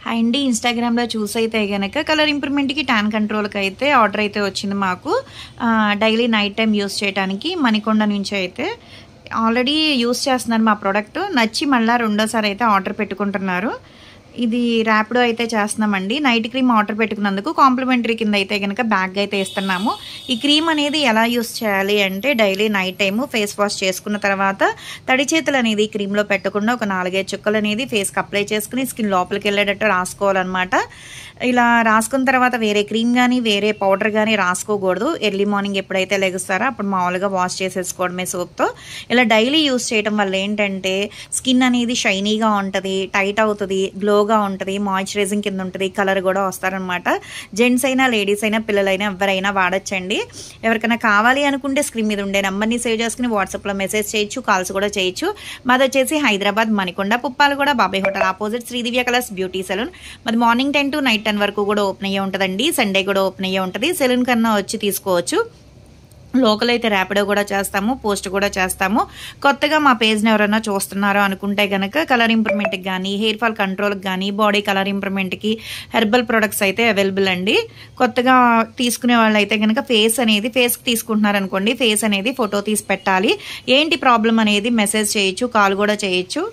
Hi అండి, ఇన్స్టాగ్రామ్లో చూసైతే గనక కలర్ ఇంప్రూవ్మెంట్కి ట్యాన్ కంట్రోల్కి అయితే ఆర్డర్ అయితే వచ్చింది మాకు. డైలీ నైట్ టైం యూస్ చేయడానికి మణికొండ నుంచి అయితే ఆల్రెడీ యూస్ చేస్తున్నారు. మా ప్రోడక్ట్ నచ్చి మళ్ళీ రెండోసారి అయితే ఆర్డర్ పెట్టుకుంటున్నారు. ఇది ర్యాపిడో అయితే చేస్తున్నామండి. నైట్ క్రీమ్ ఆర్డర్ పెట్టుకున్నందుకు కాంప్లిమెంటరీ కింద అయితే కనుక బ్యాగ్ అయితే ఇస్తున్నాము. ఈ క్రీమ్ అనేది ఎలా యూస్ చేయాలి అంటే daily night time face wash చేసుకున్న తర్వాత తడి చేతులు అనేది క్రీమ్లో పెట్టకుండా ఒక 4-5 చుక్కలు అనేది ఫేస్కి అప్లై చేసుకుని స్కిన్ లోపలికి వెళ్ళేటట్టు రాసుకోవాలన్నమాట. ఇలా రాసుకున్న తర్వాత వేరే క్రీమ్ కానీ వేరే పౌడర్ కానీ రాసుకోకూడదు. ఎర్లీ మార్నింగ్ ఎప్పుడైతే లెగుస్తారో అప్పుడు మామూలుగా వాష్ చేసేసుకోవడమే సోప్తో. ఇలా డైలీ యూస్ చేయడం వల్ల ఏంటంటే స్కిన్ అనేది షైనీగా ఉంటుంది, టైట్ అవుతుంది, గ్లోగా ఉంటుంది, మాయిశ్చరైజింగ్ కింద ఉంటుంది, కలర్ కూడా వస్తారనమాట. జెంట్స్ అయినా లేడీస్ అయినా పిల్లలైనా ఎవరైనా వాడచ్చండి. ఎవరికైనా కావాలి అనుకుంటే స్క్రీన్ మీద ఉండే నెంబర్ని సేవ్ చేసుకుని వాట్సాప్లో మెసేజ్ చేయొచ్చు, కాల్స్ కూడా చేయొచ్చు. మాది వచ్చేసి Hyderabad Manikonda, Puppalaguda, Babai hotel opposite Sridivya colours beauty salon. మాది మార్నింగ్ 10 to నైట్ 10 వరకు కూడా ఓపెన్ అయ్యే ఉంటుందండి. సండే కూడా ఓపెన్ అయ్యే ఉంటుంది. సెలూన్ కన్నా వచ్చి తీసుకోవచ్చు. లోకల్ అయితే ర్యాపిడో కూడా చేస్తాము, పోస్ట్ కూడా చేస్తాము. కొత్తగా మా పేజ్ని ఎవరైనా చూస్తున్నారో అనుకుంటే కనుక కలర్ ఇంప్రూవ్మెంట్కి కానీ హెయిర్ ఫాల్ కంట్రోల్కి కానీ బాడీ కలర్ ఇంప్రూవ్మెంట్కి హెర్బల్ ప్రొడక్ట్స్ అయితే అవైలబుల్ అండి. కొత్తగా తీసుకునే వాళ్ళు అయితే కనుక ఫేస్కి తీసుకుంటున్నారు అనుకోండి, ఫేస్ అనేది ఫోటో తీసి పెట్టాలి. ఏంటి ప్రాబ్లం అనేది మెసేజ్ చేయొచ్చు, కాల్ కూడా చేయొచ్చు.